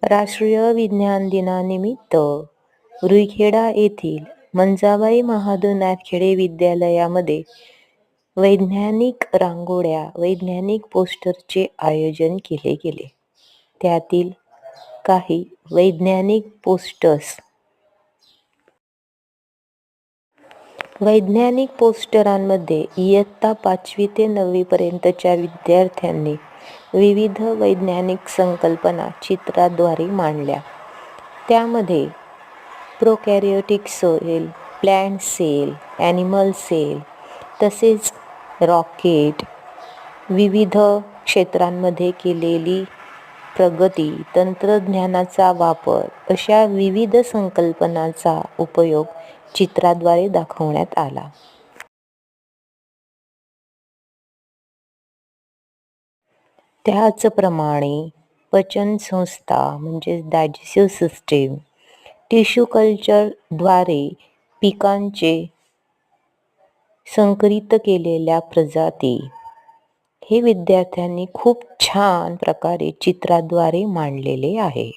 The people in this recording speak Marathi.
राष्ट्रीय विज्ञान दिनानिमित्त रुईखेडा येथील मंजाबाई महादू नाथखेडे विद्यालयामध्ये वैज्ञानिक रांगोळ्या, वैज्ञानिक पोस्टरचे आयोजन केले गेले. त्यातील काही वैज्ञानिक पोस्टरांमध्ये इयत्ता 5वी ते 9वी पर्यंतच्या विद्यार्थ्यांनी विविध वैज्ञानिक संकल्पना चित्राद्वारे मांडल्या. त्यामध्ये prokaryotic cell, plant cell, animal cell, तसेच रॉकेट, विविध क्षेत्रांमध्ये केलेली प्रगती, तंत्रज्ञानाचा वापर अशा विविध संकल्पनांचा उपयोग चित्राद्वारे दाखवण्यात आला. त्याचप्रमाणे पचन संस्था म्हणजेच डायजेस्टिव्ह सिस्टीम, टिश्यू कल्चरद्वारे पिकांचे संकरित केलेल्या प्रजाती हे विद्यार्थ्यांनी खूप छान प्रकारे चित्राद्वारे मांडलेले आहे.